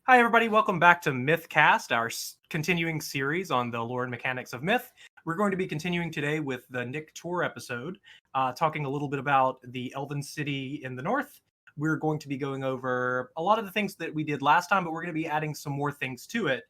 Hi, everybody. Welcome back to MythCast, our continuing series on the lore and mechanics of myth. We're going to be continuing today with the Nique Taure episode, talking a little bit about the Elven city in the north. We're going to be going over a lot of the things that we did last time, but we're going to be adding some more things to it.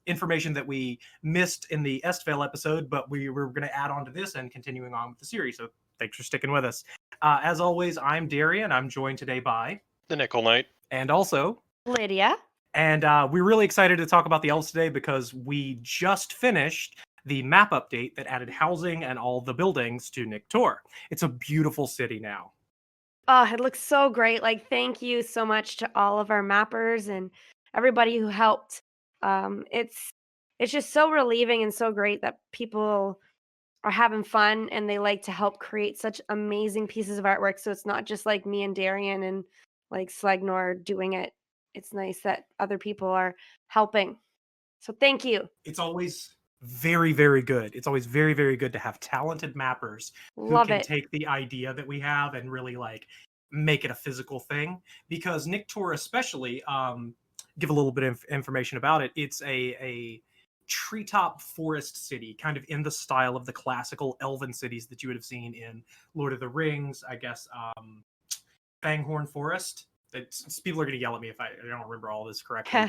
Information that we missed in the Estvale episode, but we were going to add on to this and continuing on with the series. So thanks for sticking with us. As always, I'm Darian. I'm joined today by TheNickelKnight. and also Lydia. And we're really excited to talk about the elves today because we just finished the map update that added housing and all the buildings to Nique Taure. It's a beautiful city now. Oh, it looks so great. Thank you so much to all of our mappers and everybody who helped. It's just so relieving and so great that people are having fun and they like to help create such amazing pieces of artwork. So it's not just like me and Darian and Slegnor doing it. It's nice that other people are helping. So thank you. It's always very, very good. It's always very, very good to have talented mappers who Love can it. take the idea that we have and really make it a physical thing. Because Nique Taure, especially, give a little bit of information about it. It's a treetop forest city, kind of in the style of the classical elven cities that you would have seen in Lord of the Rings, I guess, Fanghorn Forest. People are going to yell at me if I don't remember all this correctly,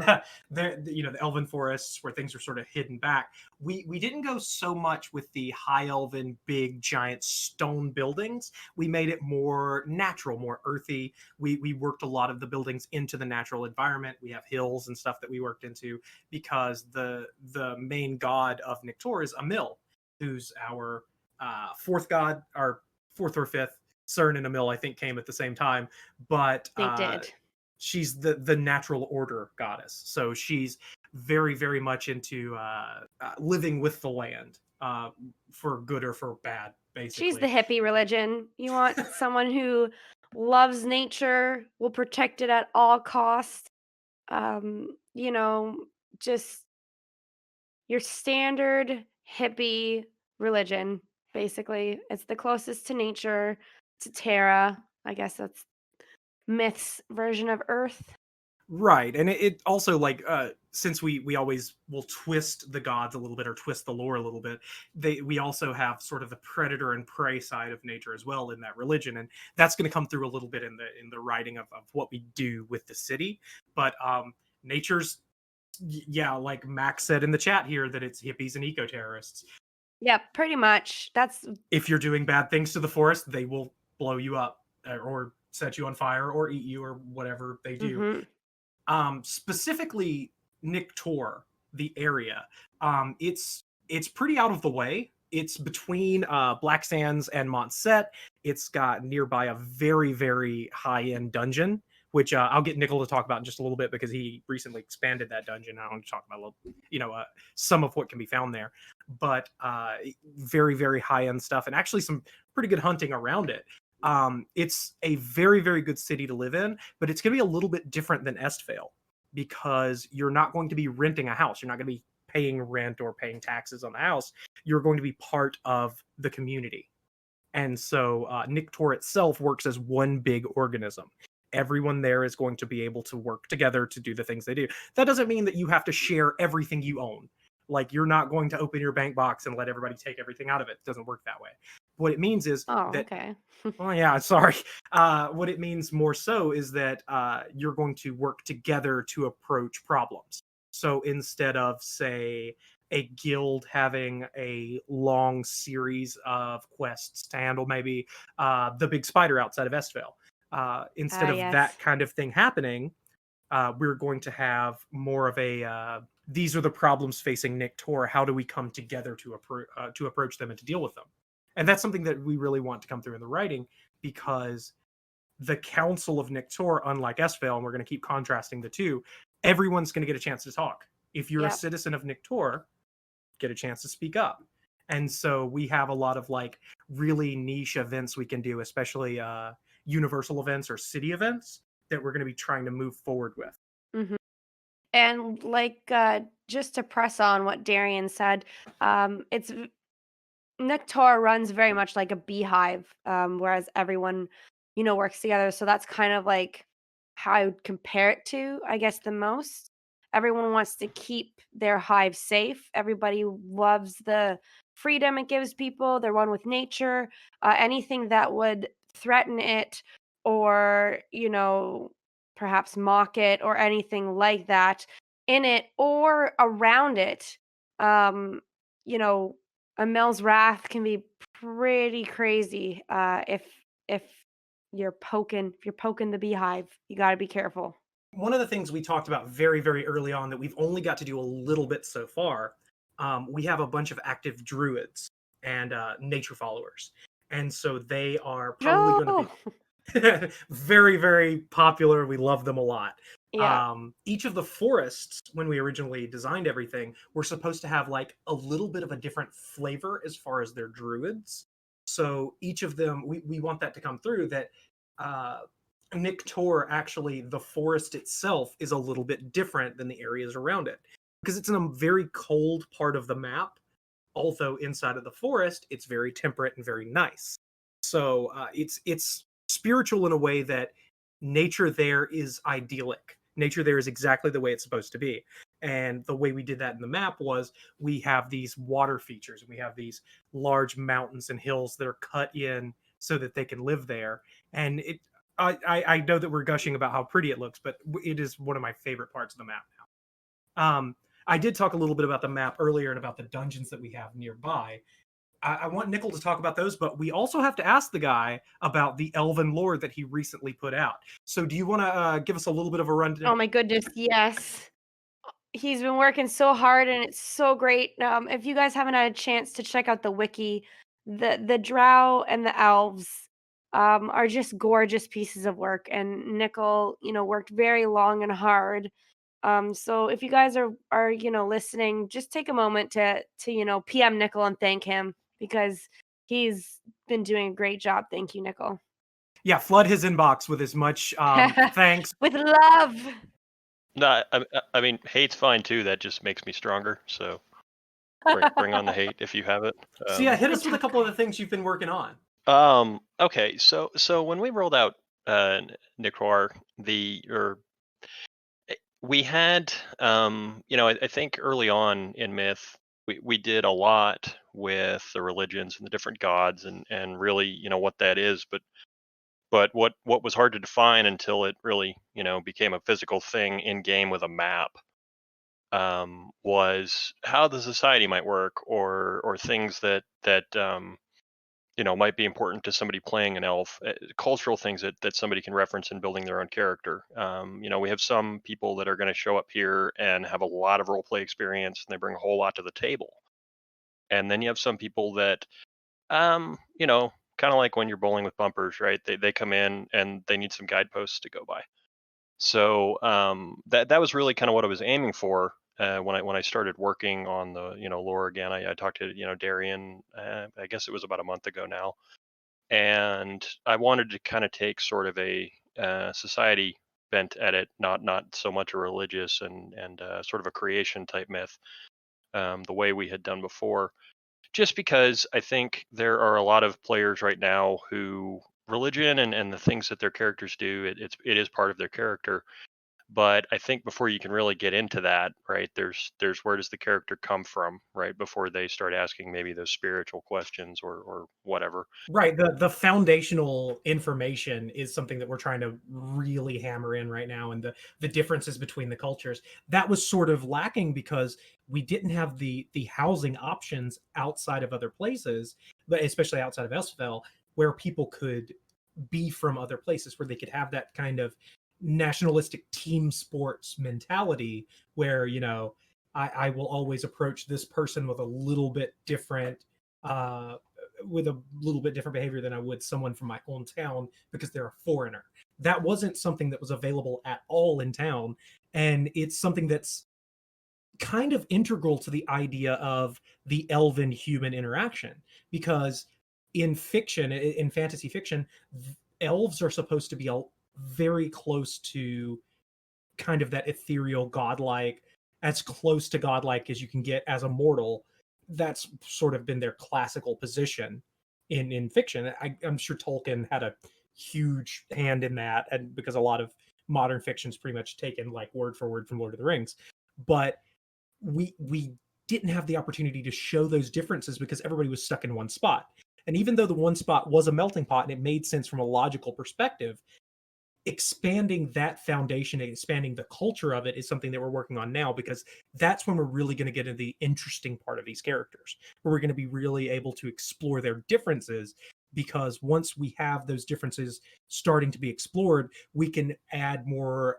but the elven forests where things are sort of hidden back. We didn't go so much with the high elven, big, giant stone buildings. We made it more natural, more earthy. We worked a lot of the buildings into the natural environment. We have hills and stuff that we worked into because the main god of Nique Taure is Emil, who's our fourth god, our fourth or fifth. CERN and Emil, I think, came at the same time, but They did. she's the natural order goddess. So she's very, very much into living with the land, for good or for bad, basically. She's the hippie religion. You want someone who loves nature, will protect it at all costs. Just your standard hippie religion, basically. It's the closest to nature, to Terra. I guess that's myth's version of Earth. Right, and it also since we always will twist the gods a little bit or twist the lore a little bit, we also have sort of the predator and prey side of nature as well in that religion, and that's going to come through a little bit in the writing of what we do with the city. But nature's, yeah, like Max said in the chat here, that it's hippies and eco-terrorists. Yeah, pretty much. That's If you're doing bad things to the forest, they will blow you up or set you on fire or eat you or whatever they do. Specifically Nique Taure, the area, it's pretty out of the way. It's between Black Sands and Montset. It's got nearby a very, very high-end dungeon, which I'll get Nickel to talk about in just a little bit because he recently expanded that dungeon. I want to talk about a little, some of what can be found there, but very, very high-end stuff and actually some pretty good hunting around it. It's a very, very good city to live in, but it's going to be a little bit different than Estvale because you're not going to be renting a house. You're not going to be paying rent or paying taxes on the house. You're going to be part of the community. And so Nique Taure itself works as one big organism. Everyone there is going to be able to work together to do the things they do. That doesn't mean that you have to share everything you own. Like, you're not going to open your bank box and let everybody take everything out of it. It doesn't work that way. What it means is okay. Oh yeah, sorry. What it means more so is that you're going to work together to approach problems. So instead of, say, a guild having a long series of quests to handle, maybe the big spider outside of Estvale, instead of Yes. that kind of thing happening, we're going to have more of a these are the problems facing Nique Taure. How do we come together to approach them and to deal with them? And that's something that we really want to come through in the writing, because the Council of Nique Taure, unlike Estvale, and we're going to keep contrasting the two, everyone's going to get a chance to talk. If you're a citizen of Nique Taure, get a chance to speak up. And so we have a lot of really niche events we can do, especially universal events or city events that we're going to be trying to move forward with. Mm-hmm. And just to press on what Darian said, it's Nique Taure runs very much like a beehive, whereas everyone, works together. So that's kind of how I would compare it to, I guess, the most. Everyone wants to keep their hive safe. Everybody loves the freedom it gives people. They're one with nature. Anything that would threaten it or, perhaps mock it or anything like that in it or around it. Um, you know, a Mel's wrath can be pretty crazy if if you're poking the beehive. You got to be careful. One of the things we talked about very, very early on that we've only got to do a little bit so far, we have a bunch of active druids and nature followers. And so they are probably going to No. be very, very popular. We love them a lot. Yeah. Each of the forests, when we originally designed everything, were supposed to have like a little bit of a different flavor as far as their druids. So each of them, we want that to come through that uh, Nique Taure, actually, the forest itself is a little bit different than the areas around it because it's in a very cold part of the map. Although inside of the forest, it's very temperate and very nice. So it's spiritual in a way that nature there is idyllic. Nature there is exactly the way it's supposed to be. And the way we did that in the map was we have these water features and we have these large mountains and hills that are cut in so that they can live there. And I know that we're gushing about how pretty it looks, but it is one of my favorite parts of the map now. I did talk a little bit about the map earlier and about the dungeons that we have nearby. I want Nickel to talk about those, but we also have to ask the guy about the Elven lore that he recently put out. So, do you want to give us a little bit of a rundown? Oh my goodness, yes. He's been working so hard and it's so great. If you guys haven't had a chance to check out the wiki, the drow and the elves are just gorgeous pieces of work, and Nickel, worked very long and hard. So if you guys are listening, just take a moment to PM Nickel and thank him because he's been doing a great job. Thank you, Nickel. Yeah, flood his inbox with as much thanks. With love. No, I mean, hate's fine too. That just makes me stronger. So bring on the hate if you have it. So yeah, hit us with a couple of the things you've been working on. Okay, so when we rolled out Nique Taure, we had I think early on in Myth we did a lot with the religions and the different gods and really what that is, but what was hard to define until it really became a physical thing in game with a map, was how the society might work, or things that might be important to somebody playing an elf, cultural things that somebody can reference in building their own character. We have some people that are going to show up here and have a lot of role play experience and they bring a whole lot to the table. And then you have some people that, kind of like when you're bowling with bumpers, right? They come in and they need some guideposts to go by. So that was really kind of what I was aiming for when I started working on the lore again. I talked to Darian. I guess it was about a month ago now, and I wanted to kind of take sort of a society bent at it, not so much a religious and sort of a creation type myth, the way we had done before. Just because I think there are a lot of players right now who religion and the things that their characters do, it is part of their character. But I think before you can really get into that, right, there's where does the character come from, right, before they start asking maybe those spiritual questions or whatever. Right. The foundational information is something that we're trying to really hammer in right now, and the differences between the cultures. That was sort of lacking because we didn't have the housing options outside of other places, but especially outside of Esfel, where people could be from other places, where they could have that kind of nationalistic team sports mentality where, I will always approach this person with a little bit different behavior than I would someone from my own town because they're a foreigner. That wasn't something that was available at all in town. And it's something that's kind of integral to the idea of the elven human interaction. Because in fiction, in fantasy fiction, elves are supposed to be very close to kind of that ethereal godlike, as close to godlike as you can get as a mortal. That's sort of been their classical position in fiction. I'm sure Tolkien had a huge hand in that, and because a lot of modern fiction's pretty much taken like word for word from Lord of the Rings. But we didn't have the opportunity to show those differences because everybody was stuck in one spot. And even though the one spot was a melting pot and it made sense from a logical perspective, expanding that foundation and expanding the culture of it is something that we're working on now, because that's when we're really going to get into the interesting part of these characters, where we're going to be really able to explore their differences. Because once we have those differences starting to be explored, we can add more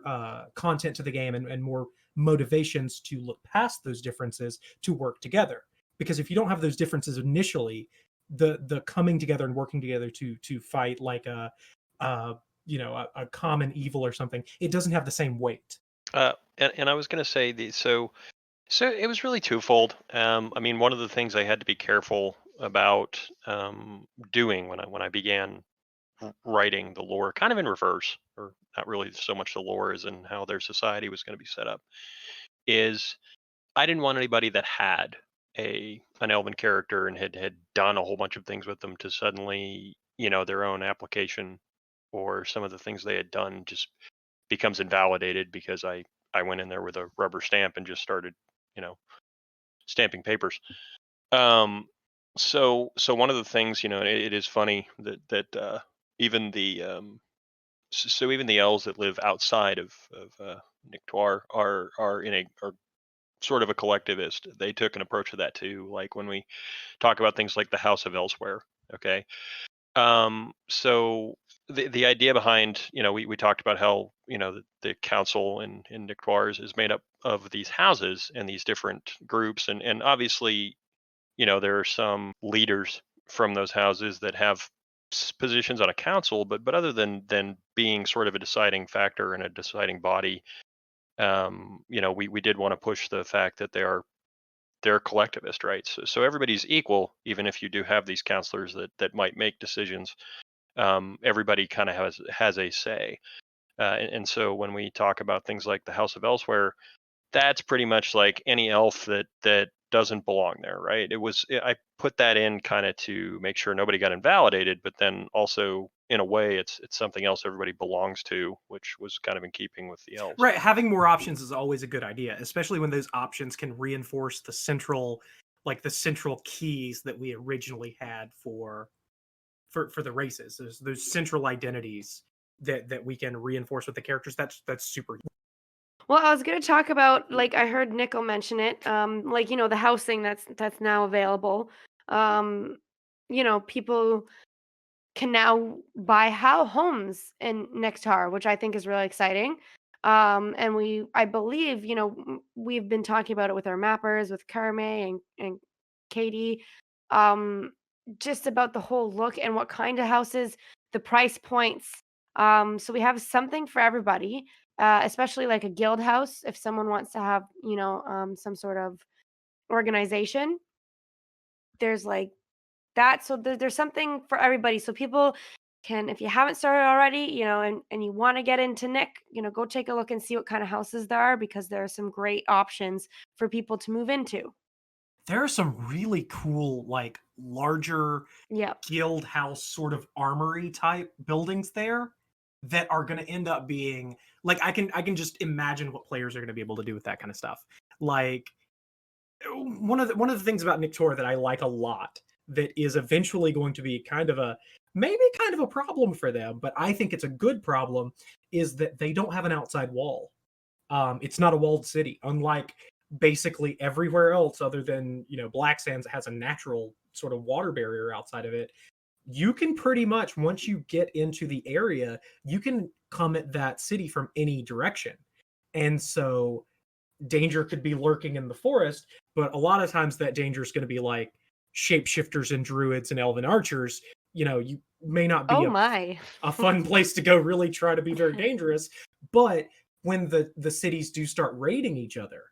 content to the game and more motivations to look past those differences to work together. Because if you don't have those differences initially, the coming together and working together to fight like a common evil or something, it doesn't have the same weight. And I was going to say so it was really twofold. I mean, one of the things I had to be careful about doing when I began writing the lore, kind of in reverse, or not really so much the lore as in how their society was going to be set up, is I didn't want anybody that had an elven character and had done a whole bunch of things with them to suddenly, their own application or some of the things they had done just becomes invalidated because I went in there with a rubber stamp and just started, stamping papers. So one of the things, it is funny that even even the elves that live outside of Nique Taure are sort of a collectivist. They took an approach to that too. Like when we talk about things like the House of Elsewhere. Okay. So the idea behind, we talked about how, the council in Nique Taure is made up of these houses and these different groups. And obviously, there are some leaders from those houses that have positions on a council, but other than being sort of a deciding factor and a deciding body, we did want to push the fact that they're collectivist, right? So everybody's equal, even if you do have these counselors that might make decisions. Everybody kind of has a say, and so when we talk about things like the House of Elsewhere, that's pretty much like any elf that doesn't belong there, right? I put that in kind of to make sure nobody got invalidated, but then also in a way it's something else everybody belongs to, which was kind of in keeping with the elves. Right, having more options is always a good idea, especially when those options can reinforce the central keys that we originally had for the races. Those central identities that we can reinforce with the characters. That's super. Well, I was going to talk about, like, I heard Nickel mention it, like, the housing that's now available. Um, people can now buy homes in Nique Taure, which I think is really exciting. And I believe, we've been talking about it with our mappers, with Carme and Katie, um, just about the whole look and what kind of houses, the price points. So we have something for everybody, especially like a guild house if someone wants to have, some sort of organization. There's like that. So there's something for everybody. So people can, if you haven't started already, and you want to get into Nick, go take a look and see what kind of houses there are, because there are some great options for people to move into. There are some really cool, like larger Yep. guild house sort of armory type buildings there that are going to end up being like, I can just imagine what players are going to be able to do with that kind of stuff. Like one of the things about Nique Taure that I like a lot that is eventually going to be kind of a problem for them, but I think it's a good problem, is that they don't have an outside wall. It's not a walled city, unlike basically everywhere else other than, Black Sands has a natural sort of water barrier outside of it. You can pretty much, once you get into the area, you can come at that city from any direction. And so danger could be lurking in the forest, but a lot of times that danger is going to be like shapeshifters and druids and elven archers. You may not be Oh my. a fun place to go really try to be very dangerous, but when the cities do start raiding each other,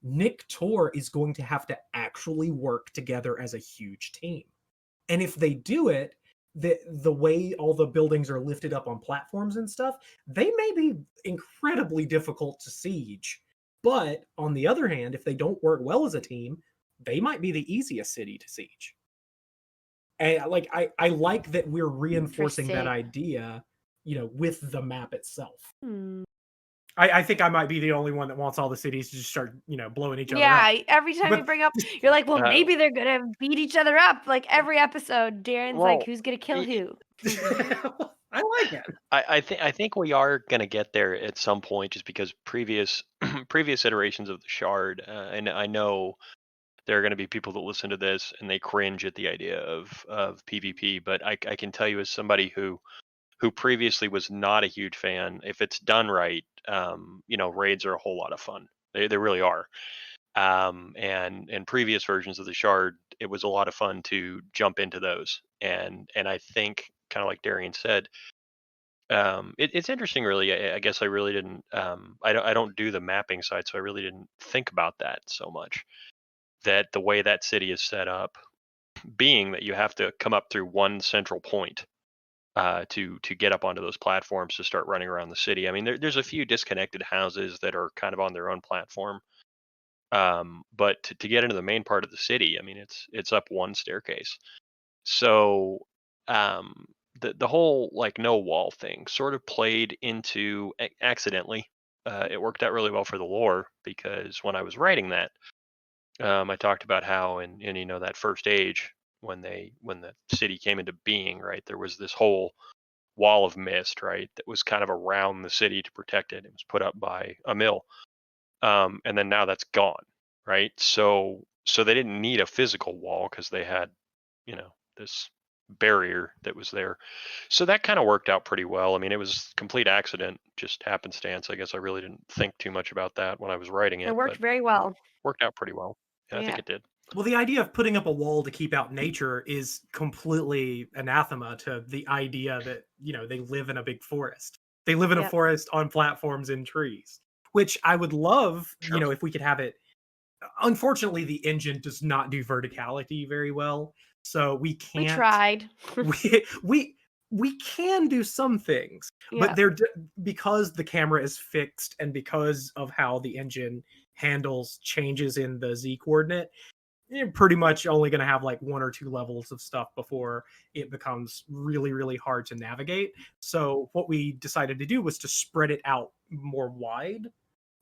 Nique Taure is going to have to actually work together as a huge team. And if they do it, the way all the buildings are lifted up on platforms and stuff, they may be incredibly difficult to siege. But on the other hand, if they don't work well as a team, they might be the easiest city to siege. And I like that we're reinforcing that idea, with the map itself. I think I might be the only one that wants all the cities to just start, blowing each other up. Yeah, every time you But bring up, you're like, well, Uh, maybe they're gonna beat each other up. Like every episode, Darren's like, well, who's gonna kill y- who? I like it. I think we are gonna get there at some point, just because previous previous iterations of the shard, and I know there are going to be people that listen to this and they cringe at the idea of PvP, but I can tell you, as somebody who previously was not a huge fan, if it's done right, raids are a whole lot of fun. They really are. And in previous versions of the shard, it was a lot of fun to jump into those. And I think, kind of like Darian said, it's interesting. Really, I guess I really didn't. I don't do the mapping side, so I really didn't think about that so much. That the way that city is set up, being that you have to come up through one central point to get up onto those platforms to start running around the city. I mean, there's a few disconnected houses that are kind of on their own platform, but to get into the main part of the city, I mean, it's up one staircase. So um, the whole like no wall thing sort of played into accidentally. It worked out really well for the lore, because when I was writing that, I talked about how in that first age, when the city came into being, right, there was this whole wall of mist, right, that was kind of around the city to protect it. It was put up by a mill, and then now that's gone, right? So they didn't need a physical wall, because they had, this barrier that was there. So that kind of worked out pretty well. I mean, it was complete accident, just happenstance. I guess I really didn't think too much about that when I was writing It it, worked but very well. worked out pretty well. Yeah, I think Yeah. it did. Well, the idea of putting up a wall to keep out nature is completely anathema to the idea that, they live in a big forest. They live in a Yep. forest on platforms and trees, which I would love, Sure. if we could have it. Unfortunately, the engine does not do verticality very well, so we We can't. tried. We can do some things, but Yeah. because the camera is fixed and because of how the engine handles changes in the Z coordinate, you're pretty much only going to have like one or two levels of stuff before it becomes really, really hard to navigate. So what we decided to do was to spread it out more wide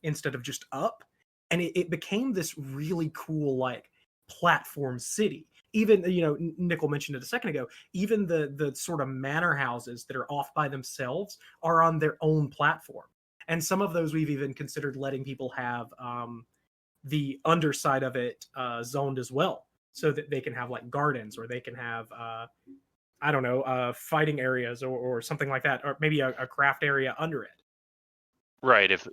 instead of just up. And it became this really cool, like, platform city. Even, Nickel mentioned it a second ago, even the sort of manor houses that are off by themselves are on their own platform. And some of those we've even considered letting people have the underside of it zoned as well, so that they can have like gardens, or they can have I don't know, fighting areas, or something like that, or maybe a craft area under it. Right. If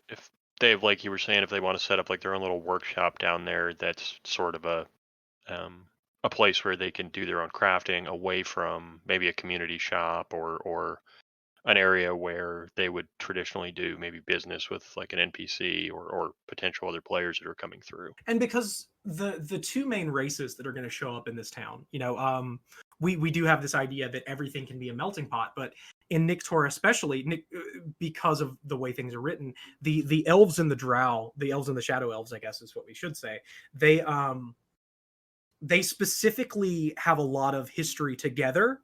they have, like you were saying, if they want to set up like their own little workshop down there, that's sort of um, a place where they can do their own crafting away from maybe a community shop, or an area where they would traditionally do maybe business with like an NPC, or potential other players that are coming through. And because the two main races that are going to show up in this town, we do have this idea that everything can be a melting pot, but in Nique Taure especially, because of the way things are written, the elves and the drow, the elves and the shadow elves, I guess is what we should say, they specifically have a lot of history together.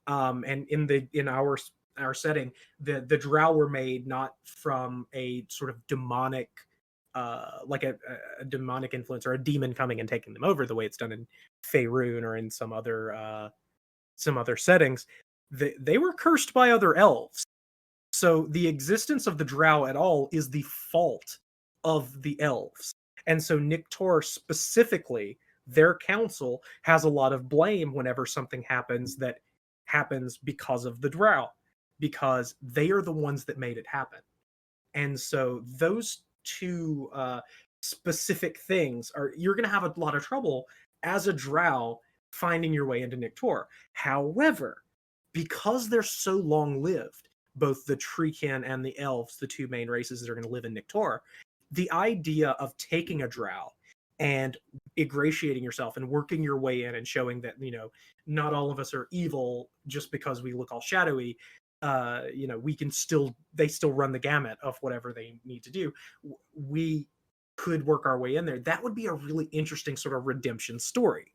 And in our setting, the drow were made not from a sort of demonic, like a demonic influence or a demon coming and taking them over, the way it's done in Faerun or in some other settings. They were cursed by other elves, so the existence of the drow at all is the fault of the elves. And so Nique Taure specifically, their council has a lot of blame whenever something happens that happens because of the drow, because they are the ones that made it happen. And so those two specific things you're going to have a lot of trouble as a drow finding your way into Nique Taure. However, because they're so long lived, both the Treekin and the elves, the two main races that are going to live in Nique Taure, the idea of taking a drow and ingratiating yourself and working your way in and showing that, not all of us are evil just because we look all shadowy. They still run the gamut of whatever they need to do. We could work our way in there. That would be a really interesting sort of redemption story.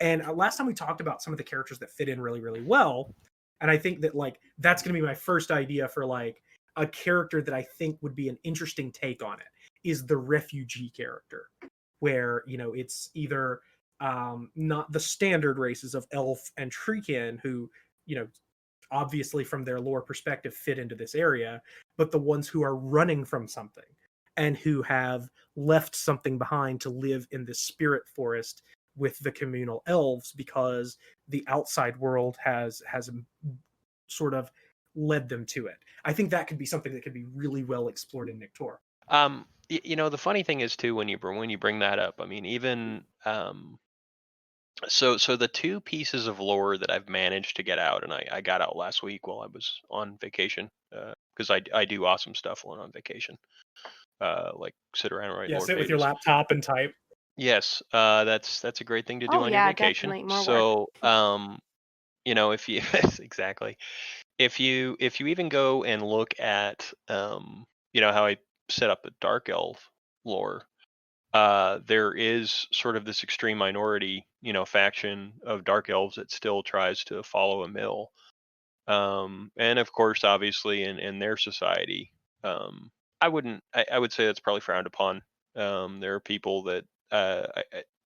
And last time we talked about some of the characters that fit in really, really well. And I think that, like, that's going to be my first idea for, like, a character that I think would be an interesting take on it is the refugee character, where, you know, it's either not the standard races of elf and treekin who, you know, obviously from their lore perspective fit into this area, but the ones who are running from something and who have left something behind to live in this spirit forest with the communal elves because the outside world has sort of led them to it. I think that could be something that could be really well explored in Nique Taure. You know, the funny thing is too, when you bring that up, I mean, even so the two pieces of lore that I've managed to get out, and I got out last week while I was on vacation, because I do awesome stuff when I'm on vacation, like sit around and write Yeah, lore sit with your pages. laptop and type. Yes, that's a great thing to do Oh on your yeah, vacation. definitely more work. So, you know, if you exactly, if you even go and look at, you know, how I set up the dark elf lore, there is sort of this extreme minority, you know, faction of dark elves that still tries to follow a mill. And of course, obviously, in their society, I would say that's probably frowned upon. There are people that,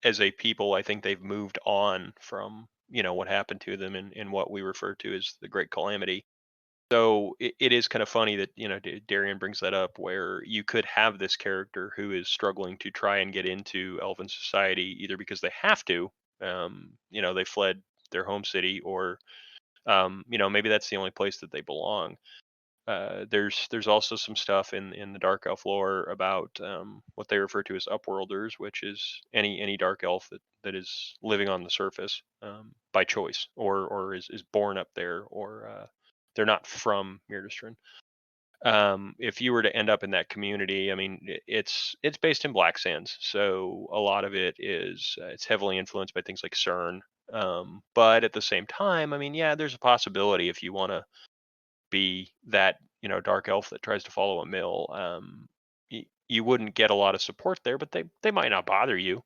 as a people, I think they've moved on from, you know, what happened to them in what we refer to as the Great Calamity. So it is kind of funny that, you know, Darian brings that up, where you could have this character who is struggling to try and get into Elven society, either because they have to, you know, they fled their home city, or you know, maybe that's the only place that they belong. There's also some stuff in the dark elf lore about, what they refer to as upworlders, which is any dark elf that is living on the surface, by choice, or is born up there, or they're not from Mirdistrin. If you were to end up in that community, I mean, it's based in Black Sands, so a lot of it is, it's heavily influenced by things like CERN. But at the same time, I mean, yeah, there's a possibility if you want to be that, you know, dark elf that tries to follow a mill, you wouldn't get a lot of support there, but they might not bother you.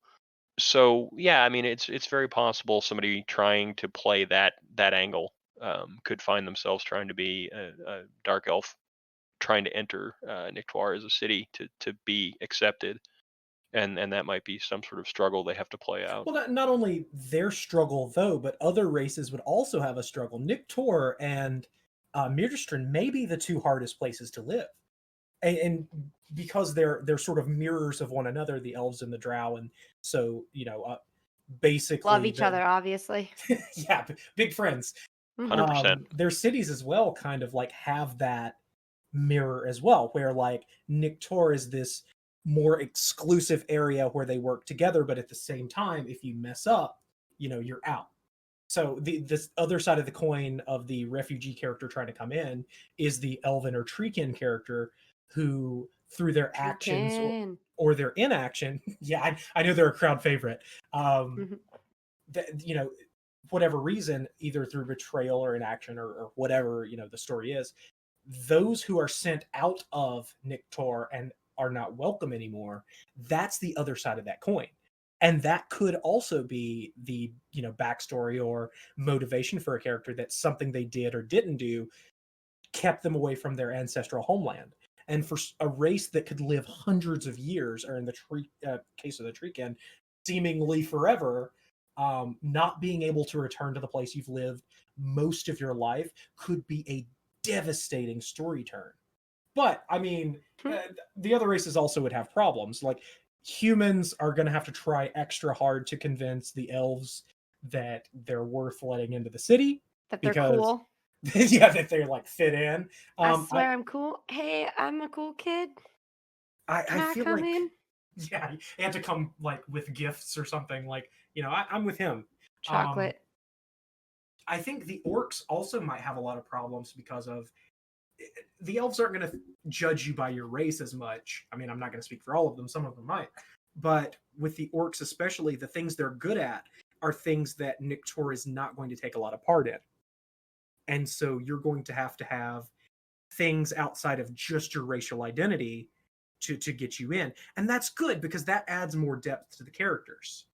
So yeah, I mean, it's very possible somebody trying to play that angle, could find themselves trying to be a dark elf, trying to enter, Nique Taure as a city to be accepted, and that might be some sort of struggle they have to play out. Well, not only their struggle though, but other races would also have a struggle. Nique Taure and Mirdistrin may be the two hardest places to live, and because they're sort of mirrors of one another, the elves and the drow, and so, you know, basically Love each other, obviously. yeah, big friends. 100%. Their cities as well kind of like have that mirror as well, where like Nique Taure is this more exclusive area where they work together, but at the same time, if you mess up, you know, you're out. So this other side of the coin of the refugee character trying to come in is the elven or treekin character who, through their actions or their inaction, yeah, I know they're a crowd favorite. That, you know, whatever reason, either through betrayal or inaction, or whatever, you know, the story is, those who are sent out of Nique Taure and are not welcome anymore, that's the other side of that coin. And that could also be the, you know, backstory or motivation for a character, that something they did or didn't do kept them away from their ancestral homeland. And for a race that could live hundreds of years, or in the case of the Treekin, seemingly forever, not being able to return to the place you've lived most of your life could be a devastating story turn. But I mean, the other races also would have problems. Like, humans are going to have to try extra hard to convince the elves that they're worth letting into the city, that they're cool. Yeah, that they're like fit in. I swear I'm cool. Hey, I'm a cool kid. Can I feel come like, in? yeah, they had to come like with gifts or something. Like, you know, I'm with him. Chocolate. I think the orcs also might have a lot of problems because of, the elves aren't going to judge you by your race as much. I mean, I'm not going to speak for all of them. Some of them might. But with the orcs especially, the things they're good at are things that Nique Taure is not going to take a lot of part in. And so you're going to have things outside of just your racial identity to get you in. And that's good, because that adds more depth to the characters.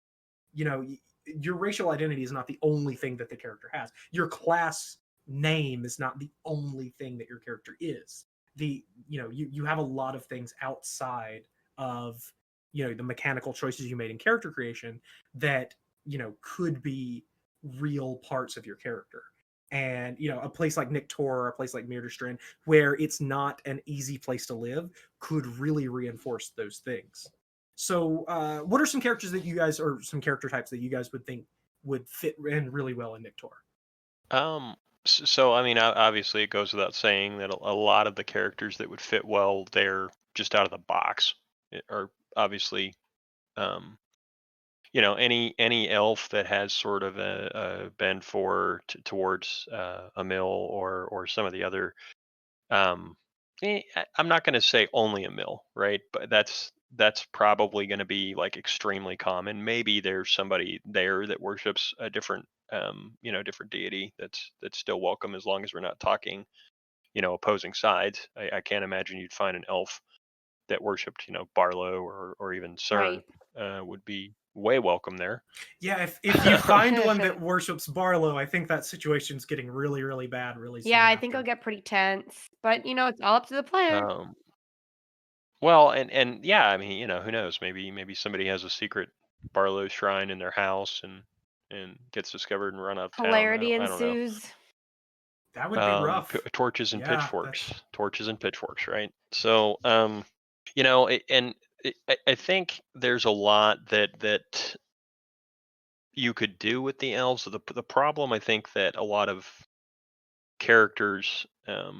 You know, your racial identity is not the only thing that the character has. Your class name is not the only thing that your character is. you have a lot of things outside of the mechanical choices you made in character creation that could be real parts of your character. And a place like Nique Taure, a place like Mirderstrand, where it's not an easy place to live, could really reinforce those things. So what are some characters that you guys, or some character types that you guys would think would fit in really well in Nique Taure? So I mean, obviously, it goes without saying that a lot of the characters that would fit well there, just out of the box, are obviously, um, any elf that has sort of a bend towards a mill, or some of the other. Um, I'm not going to say only a mill, right? But that's probably going to be like extremely common. Maybe there's somebody there that worships a different, different deity that's still welcome, as long as we're not talking, opposing sides. I can't imagine you'd find an elf that worshipped, Barlow or even CERN, Right. would be way welcome there. Yeah, if you find one that worships Barlow, I think that situation's getting really, really bad really soon Yeah, I think it'll after. get pretty tense, but it's all up to the player. Um, well, and yeah, I mean, who knows? Maybe somebody has a secret Barlow shrine in their house, and gets discovered and run out of town. Hilarity I don't know. ensues. That would be rough. Torches and Yeah, pitchforks, that's right? So, I think there's a lot that you could do with the elves. The problem I think that a lot of characters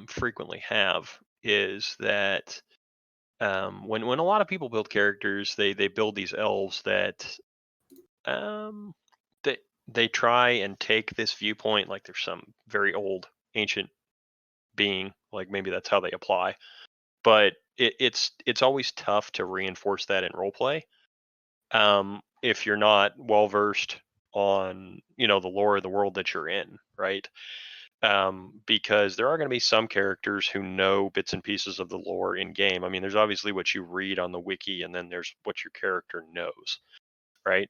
frequently have is that, when a lot of people build characters, they build these elves that, um, they they try and take this viewpoint, like there's some very old ancient being, like maybe that's how they apply. But it's always tough to reinforce that in role play, if you're not well versed on the lore of the world that you're in, right? Because there are going to be some characters who know bits and pieces of the lore in game. I mean, there's obviously what you read on the wiki, and then there's what your character knows, right?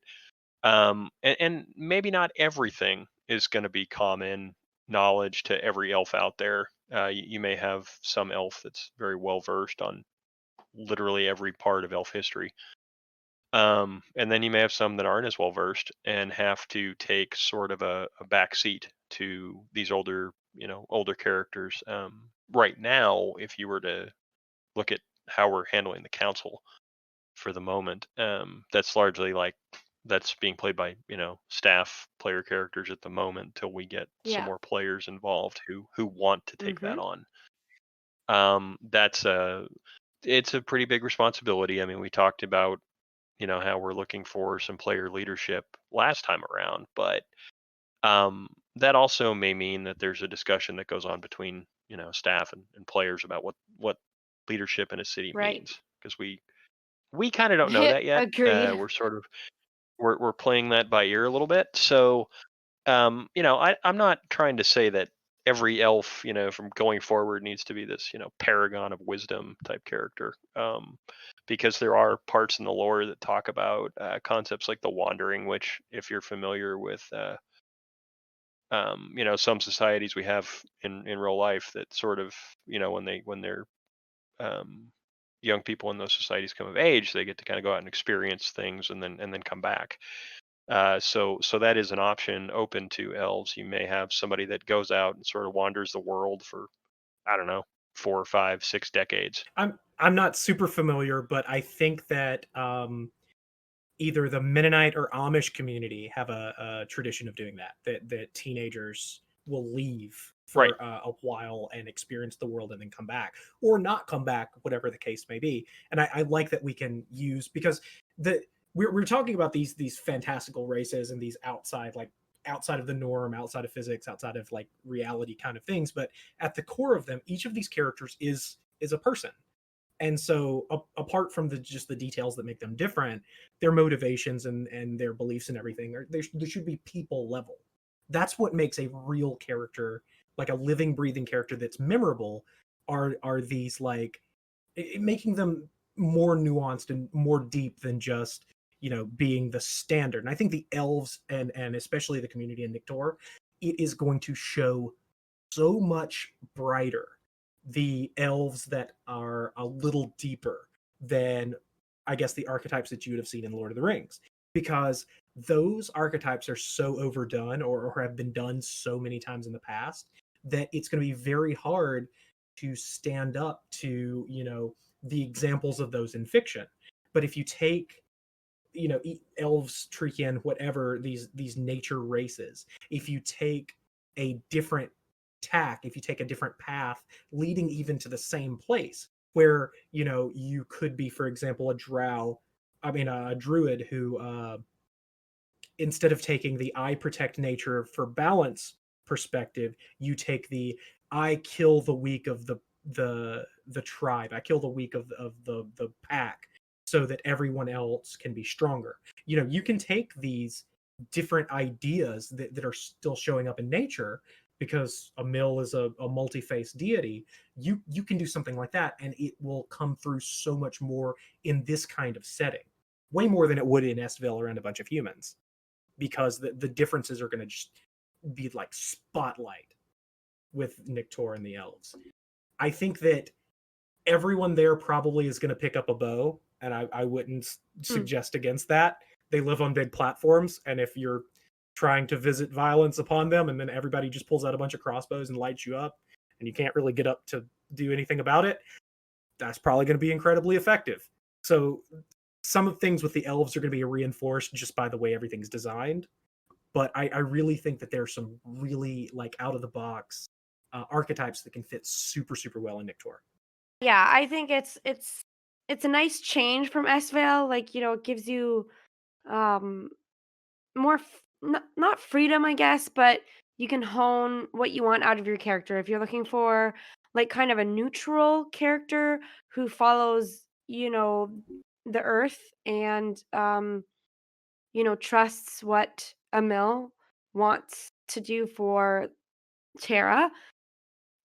And maybe not everything is going to be common knowledge to every elf out there. You may have some elf that's very well versed on literally every part of elf history. And then you may have some that aren't as well versed and have to take sort of a back seat to these older characters. Right now, if you were to look at how we're handling the council for the moment, that's largely like that's being played by staff player characters at the moment, till we get some Yeah. more players involved who want to take that Mhm. on. That's it's a pretty big responsibility. I mean, we talked about how we're looking for some player leadership last time around, but that also may mean that there's a discussion that goes on between staff and players about what leadership in a city Right. means, because we kind of don't know that yet. Agreed. We're playing that by ear a little bit. So, I'm not trying to say that every elf, from going forward, needs to be this, paragon of wisdom type character. Because there are parts in the lore that talk about concepts like the wandering, which, if you're familiar with, some societies we have in real life, that sort of, when they're um, young people in those societies come of age, they get to kind of go out and experience things, and then come back. So that is an option open to elves. You may have somebody that goes out and sort of wanders the world for, I don't know, 4 or 5, 6 decades. I'm not super familiar, but I think that either the Mennonite or Amish community have a tradition of doing that. That teenagers will leave Right. for a while and experience the world and then come back, or not come back, whatever the case may be. And I like that we can use, because we're talking about these fantastical races and these outside of the norm, outside of physics, outside of like reality kind of things. But at the core of them, each of these characters is a person. And so apart from just the details that make them different, their motivations and their beliefs and everything there should be people level. That's what makes a real character, like a living breathing character that's memorable, are these like making them more nuanced and more deep than just being the standard. And I think the elves and especially the community in Nique Taure, it is going to show so much brighter the elves that are a little deeper than, I guess, the archetypes that you would have seen in Lord of the Rings, because those archetypes are so overdone, or have been done so many times in the past, that it's going to be very hard to stand up to, the examples of those in fiction. But if you take, elves, Treekin, whatever, these nature races, if you take a different tack, if you take a different path leading even to the same place, where you could be, for example, a druid who, instead of taking the I protect nature for balance perspective, you take the I kill the weak of the tribe, I kill the weak of the pack, so that everyone else can be stronger. You can take these different ideas that are still showing up in nature, because a mill is a multi-faced deity. You can do something like that, and it will come through so much more in this kind of setting, way more than it would in Estville around a bunch of humans, because the differences are going to just be like spotlight with Nique Taure and the elves. I think that everyone there probably is going to pick up a bow, and I wouldn't suggest against that. They live on big platforms, and if you're trying to visit violence upon them, and then everybody just pulls out a bunch of crossbows and lights you up, and you can't really get up to do anything about it, that's probably going to be incredibly effective. So some of the things with the elves are going to be reinforced just by the way everything's designed. But I really think that there's some really like out of the box archetypes that can fit super, super well in Nique Taure. Yeah, I think it's a nice change from Estvale. Like, it gives you um more not freedom, I guess, but you can hone what you want out of your character. If you're looking for like kind of a neutral character who follows, the earth and trusts what Emil wants to do for Terra,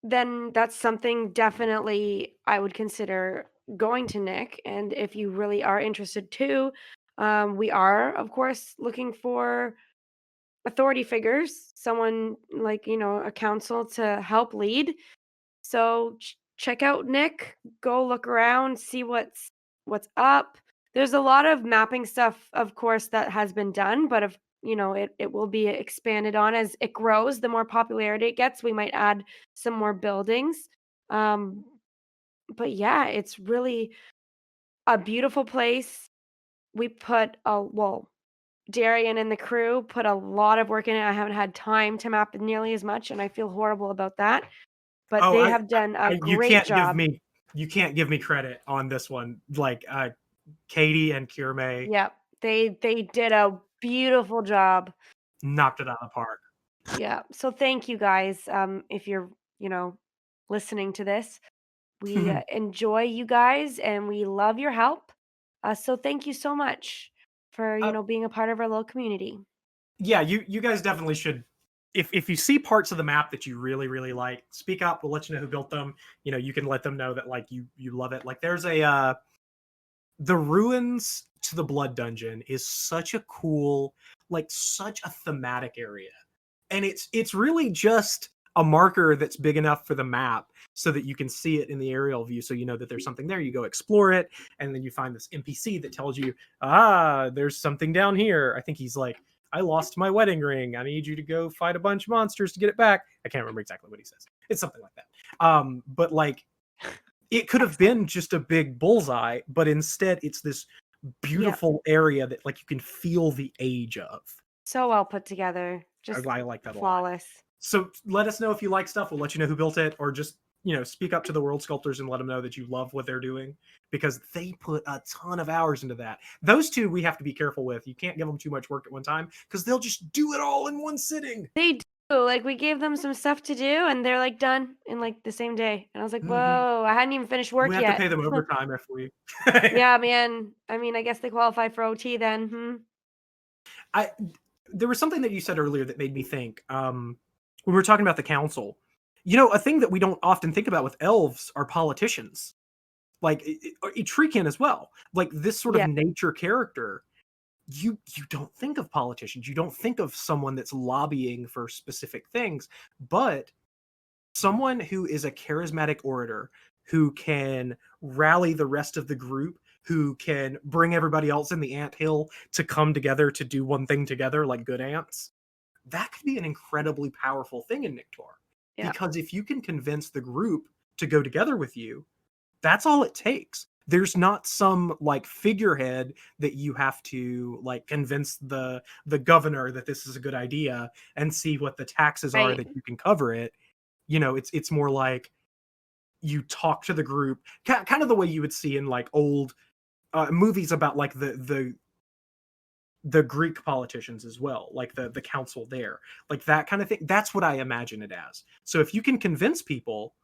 then that's something definitely I would consider going to Nick. And if you really are interested too, we are, of course, looking for authority figures, someone like, a council to help lead. So check out Nick, go look around, see what's up. There's a lot of mapping stuff, of course, that has been done, but if it will be expanded on as it grows. The more popularity it gets, we might add some more buildings. Um, but yeah, it's really a beautiful place. We put Darian and the crew put a lot of work in it. I haven't had time to map it nearly as much, and I feel horrible about that. But they have done a great job. You can't give me credit on this one. Like Katie and Kierme, Yep, they did a beautiful job. knocked it out of the park. Yeah. So thank you guys. If you're listening to this, we enjoy you guys and we love your help. So thank you so much for being a part of our little community. Yeah, you guys definitely should. If you see parts of the map that you really, really like, speak up. We'll let you know who built them. You can let them know that like you love it. Like there's the ruins to the blood dungeon is such a cool, like such a thematic area, and it's really just a marker that's big enough for the map so that you can see it in the aerial view, so you know that there's something there. You go explore it, and then you find this NPC that tells you, there's something down here. I think he's like, I lost my wedding ring, I need you to go fight a bunch of monsters to get it back. I can't remember exactly what he says. It's something like that. But like, it could have been just a big bullseye, but instead it's this beautiful area that like you can feel the age of. So well put together. Just I like that flawless. a lot. So let us know if you like stuff. We'll let you know who built it, or just speak up to the world sculptors and let them know that you love what they're doing, because they put a ton of hours into that. Those two we have to be careful with. You can't give them too much work at one time, because they'll just do it all in one sitting. They do. Like, we gave them some stuff to do, and they're like done in like the same day. And I was like, whoa, I hadn't even finished work yet. We have to pay them overtime if we. Yeah, man. I mean, I guess they qualify for OT then. There was something that you said earlier that made me think. When we were talking about the council, a thing that we don't often think about with elves are politicians, like Treekin as well. Like this sort of nature character, you don't think of politicians. You don't think of someone that's lobbying for specific things, but someone who is a charismatic orator who can rally the rest of the group, who can bring everybody else in the anthill to come together to do one thing together like good ants. That could be an incredibly powerful thing in Nique Taure. Yeah. Because if you can convince the group to go together with you, that's all it takes. There's not some like figurehead that you have to like convince the governor that this is a good idea and see what the taxes are Right. that you can cover it. You know, it's more like you talk to the group, kind of the way you would see in like old movies about like the Greek politicians as well, like the council there, like that kind of thing. That's what I imagine it as. So if you can convince people,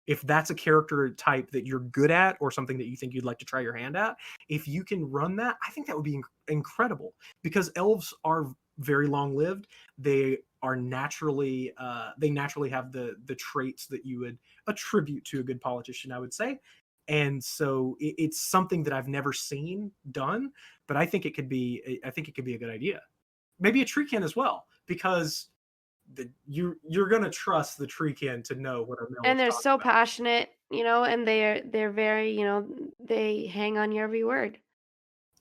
if that's a character type that you're good at or something that you think you'd like to try your hand at, if you can run that, I think that would be incredible, because elves are very long lived. They are naturally they naturally have the traits that you would attribute to a good politician, I would say. And so it's something that I've never seen done, but I think it could be a good idea. Maybe a treekin as well, because you're gonna trust the treekin to know what a mill And is they're talking so about. passionate, and they're very, they hang on your every word.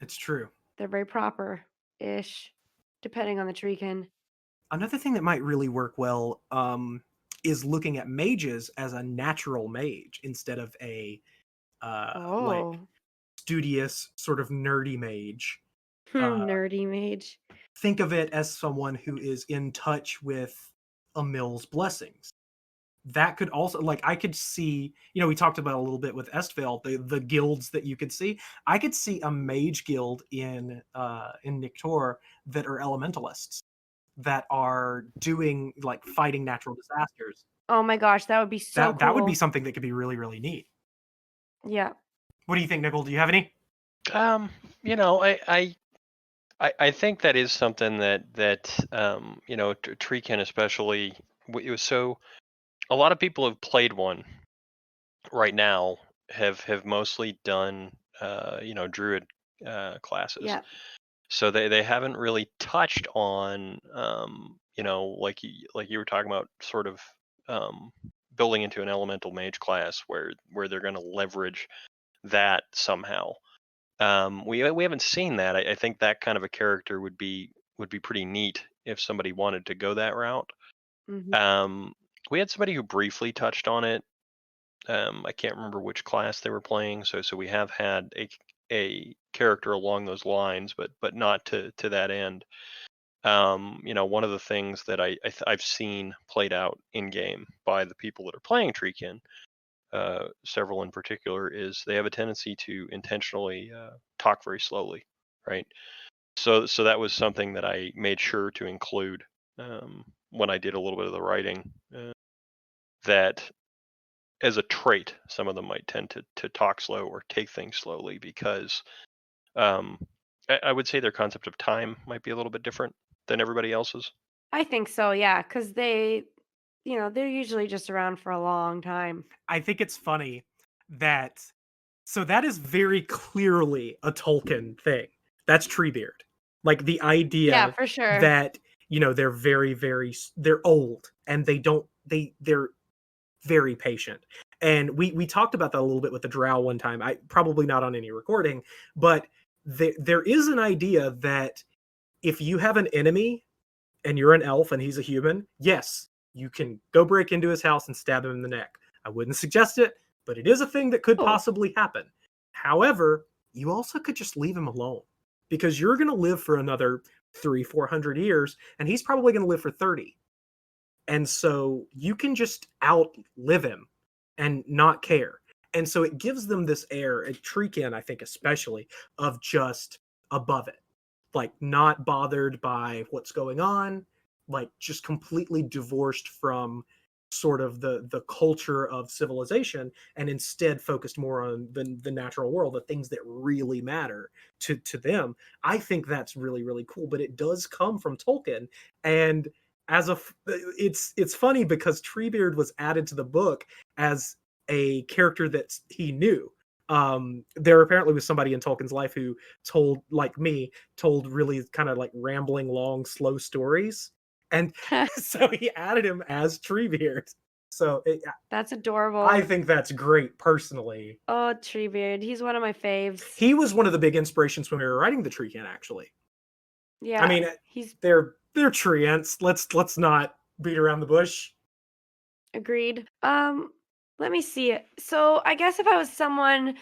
It's true. They're very proper-ish, depending on the treekin. Another thing that might really work well is looking at mages as a natural mage instead of a like Oh, studious sort of nerdy mage. Uh, nerdy mage. think of it as someone who is in touch with a mill's blessings. That could also, like, I could see, we talked about a little bit with Estvale, the guilds that you could see. I could see a mage guild in Nique Taure that are elementalists, that are doing like fighting natural disasters. Oh my gosh, that would be so That would be cool. something that could be really, really neat. Yeah. What do you think, Nickel? Do you have any? You know, I think that is something that Treekin especially. It was so. A lot of people have played one right now have mostly done druid classes. Yeah. So they haven't really touched on like you were talking about, sort of building into an elemental mage class where they're going to leverage that somehow. We haven't seen that. I think that kind of a character would be pretty neat if somebody wanted to go that route. Mhm. We had somebody who briefly touched on it. I can't remember which class they were playing, so we have had a character along those lines, but not to that end. One of the things that I've seen played out in game by the people that are playing Treekin, several in particular, is they have a tendency to intentionally talk very slowly, right? So that was something that I made sure to include when I did a little bit of the writing. That as a trait, some of them might tend to talk slow or take things slowly because um, I would say their concept of time might be a little bit different than everybody else's. I think so, yeah, because they're usually just around for a long time. I think it's funny that that is very clearly a Tolkien thing. That's Treebeard. Like the Yeah, idea for sure. that they're very, very, they're old and they're very patient. And we talked about that a little bit with the Drow one time. I probably not on any recording, but there is an idea that if you have an enemy and you're an elf and he's a human, yes, you can go break into his house and stab him in the neck. I wouldn't suggest it, but it is a thing that could Oh, possibly happen. However, you also could just leave him alone, because you're going to live for another 300-400 years and he's probably going to live for 30. And so you can just outlive him and not care. And so it gives them this air, at Treekin, I think especially, of just above it. Like not bothered by what's going on, like just completely divorced from sort of the culture of civilization, and instead focused more on the natural world, the things that really matter to them. I think that's really, really cool, but it does come from Tolkien. And it's funny because Treebeard was added to the book as a character that he knew. There apparently was somebody in Tolkien's life who told, like me, told really kind of like rambling, long, slow stories, and so he added him as Treebeard. So That's adorable. I think that's great personally. Oh, Treebeard. He's one of my faves. He was one of the big inspirations when we were writing the Treekin, actually. Yeah. I mean, they're treants. Let's not beat around the bush. Agreed. Let me see it. So I guess if I was someone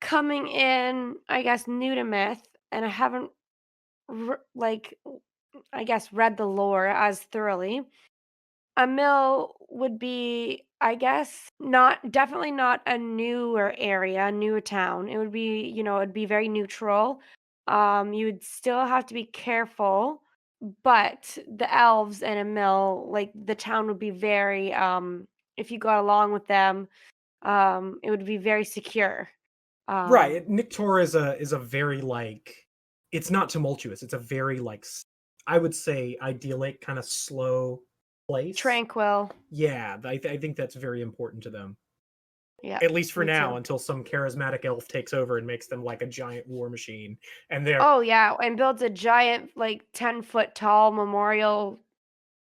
coming in, I guess new to myth, and I haven't I guess read the lore as thoroughly, a mill would be, I guess, definitely not a newer area, a newer town. It would be, it'd be very neutral. You would still have to be careful, but the elves and a mill, like the town would be very, if you got along with them, it would be very secure. Right. Nique Taure is a very it's not tumultuous. It's a very I would say idyllic, kind of slow place. Tranquil. Yeah, I think that's very important to them. Yeah. At least for now, too. until some charismatic elf takes over and makes them like a giant war machine. And they're Oh yeah, and builds a giant 10-foot tall memorial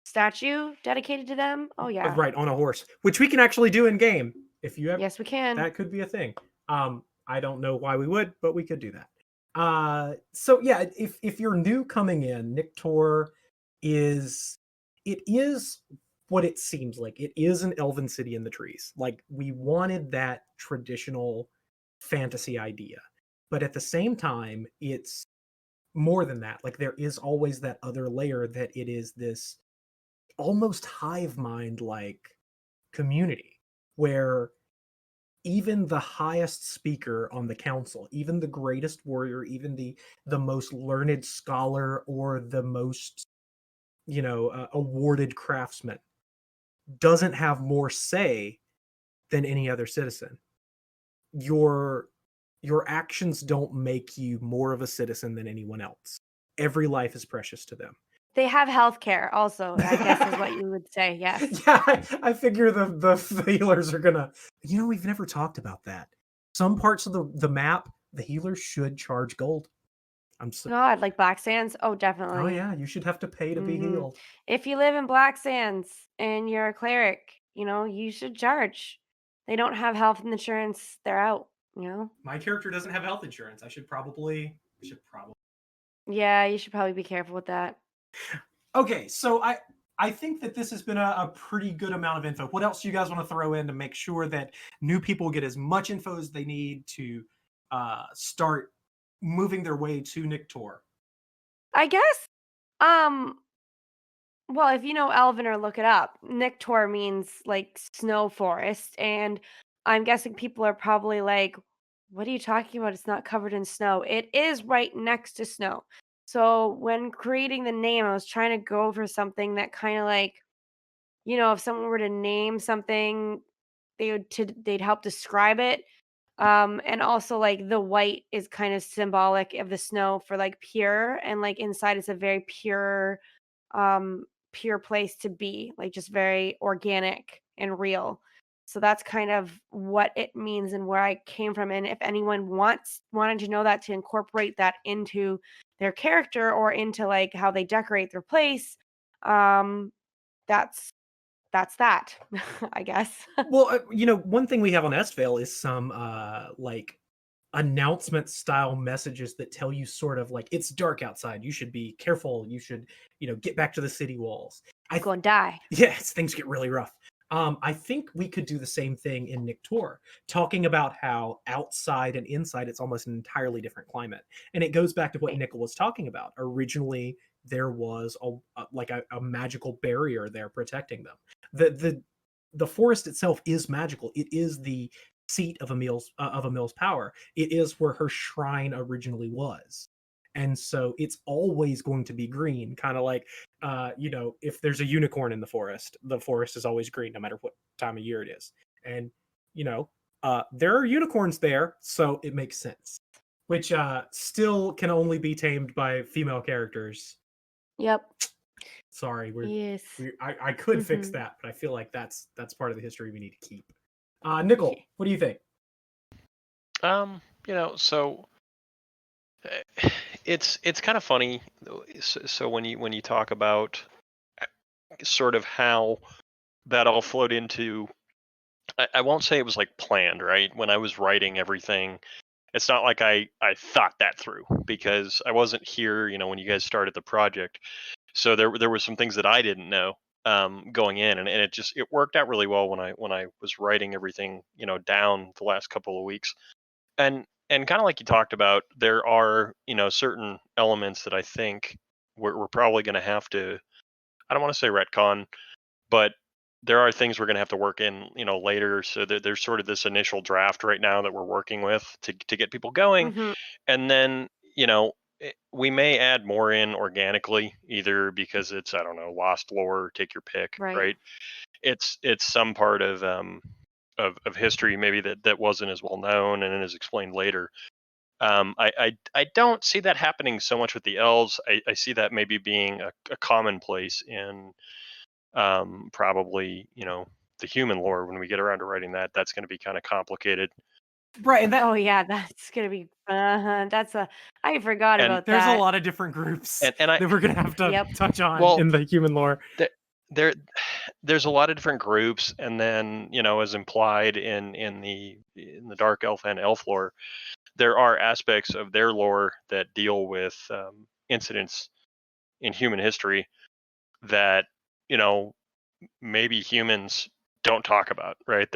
statue dedicated to them. Oh yeah. right on a horse, which we can actually do in game. If you have, Yes, we can. that could be a thing. I don't know why we would, but we could do that. So yeah, if you're new coming in, Nique Taure is what it seems like. It is an elven city in the trees. Like, we wanted that traditional fantasy idea, but at the same time, it's more than that. Like, there is always that other layer that it is this almost hive mind like community where even the highest speaker on the council, even the greatest warrior, even the most learned scholar or the most awarded craftsman doesn't have more say than any other citizen. Your actions don't make you more of a citizen than anyone else. Every life is precious to them. They have healthcare also, I guess is what you would say. Yes. Yeah, I figure the healers are gonna. We've never talked about that. Some parts of the map, the healers should charge gold. God, like Black Sands? Oh, Oh definitely. yeah, you should have to pay to be healed. If you live in Black Sands and you're a cleric, you should charge. They don't have health insurance, they're out, My character doesn't have health insurance. I should probably. Yeah, you should probably be careful with that. Okay, so I think that this has been a pretty good amount of info. What else do you guys want to throw in to make sure that new people get as much info as they need to start moving their way to Nique Taure? I guess, well, if you know Elven or look it up, Nique Taure means snow forest, and I'm guessing people are probably like, what are you talking about? It's not covered in snow. It is right next to snow. So when creating the name, I was trying to go for something that kind of if someone were to name something, they'd help describe it. And also the white is kind of symbolic of the snow for pure, and inside it's a very pure place to be, just very organic and real. So that's kind of what it means and where I came from. And if anyone wanted to know that, to incorporate that into their character or into how they decorate their place, that's that. I guess. Well, one thing we have on Estvale is some announcement style messages that tell you sort of it's dark outside. You should be careful. You should, get back to the city walls. I'm going to die. Yes, things get really rough. I think we could do the same thing in Nique Taure, talking about how outside and inside it's almost an entirely different climate. And it goes back to what Nickel was talking about. Originally, there was a magical barrier there protecting them. The forest itself is magical. It is the seat of Emil's power. It is where her shrine originally was. And so it's always going to be green, kind of like if there's a unicorn in the forest is always green no matter what time of year it is. And there are unicorns there, so it makes sense. Which still can only be tamed by female characters. Yep. Sorry, yes. I could fix that, but I feel like that's part of the history we need to keep. Nickel, what do you think? So it's kind of funny. So when you talk about sort of how that all flowed into. I won't say it was like planned, right? When I was writing everything, it's not like I thought that through because I wasn't here, when you guys started the project. So there were some things that I didn't know going in, and it worked out really well when I was writing everything down the last couple of weeks. And kind of like you talked about, there are certain elements that I think we're probably going to have to. I don't want to say retcon, but there are things we're going to have to work in later. So there's sort of this initial draft right now that we're working with to get people going, Hmm. and then we may add more in organically, either because it's, I don't know, lost lore, take your pick, Right. right? It's some part of history maybe that wasn't as well known and is explained later. I don't see that happening so much with the elves. I see that maybe being a commonplace in probably the human lore. When we get around to writing that, that's going to be kind of complicated. Right, and Oh yeah, that's gonna be. That's a. I forgot And about there's a that. lot of different groups and I that we're gonna have to Yep. touch on well in the human lore. th- there there's a lot of different groups, and then as implied in the dark elf and elf lore, there are aspects of their lore that deal with incidents in human history that you know maybe humans don't talk about, right?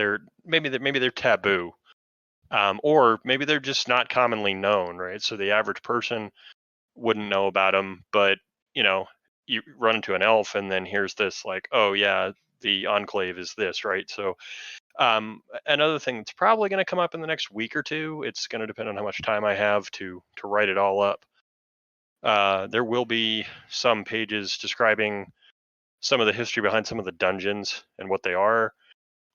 Maybe they're taboo, or maybe they're just not commonly known, right? So the average person wouldn't know about them, but you know, you run into an elf, and then here's this like, oh yeah, the enclave is this, right? So another thing that's probably going to come up in the next week or two. It's going to depend on how much time I have to write it all up. There will be some pages describing some of the history behind some of the dungeons and what they are,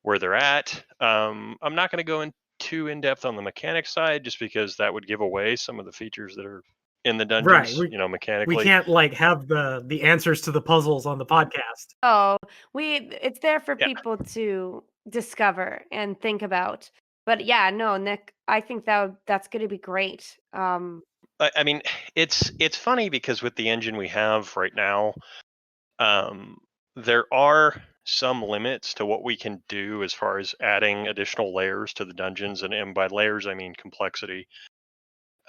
where they're at. I'm not going to go in too in depth on the mechanics side, just because that would give away some of the features that are in the Right. dungeons, We mechanically. can't like have the answers to the puzzles on the podcast. Oh, it's there for Yeah. people to discover and think about. But yeah, no, Nick, I think that's going to be great. I mean, it's funny because with the engine we have right now, um, there are some limits to what we can do as far as adding additional layers to the dungeons, and by layers I mean complexity.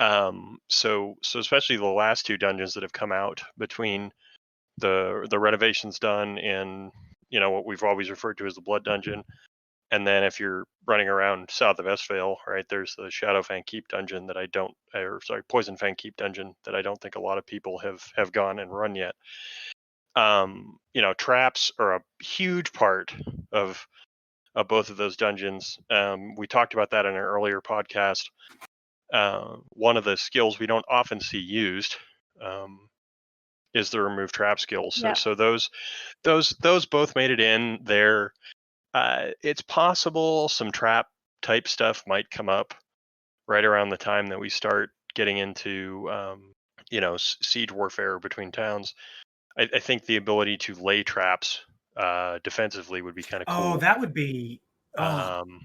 So especially the last two dungeons that have come out between the renovations done in what we've always referred to as the Blood Dungeon, and then if you're running around south of Estvale, right, there's the Shadowfang Keep dungeon that I don't, or sorry, Poisonfang Keep dungeon that I don't think a lot of people have gone and run yet. Traps are a huge part of both of those dungeons. We talked about that in an earlier podcast. One of the skills we don't often see used is the remove trap skills. So, Yeah. so those both made it in there. It's possible some trap type stuff might come up right around the time that we start getting into siege warfare between towns. I think the ability to lay traps defensively would be kind of Oh, cool. that would be. Oh, Um,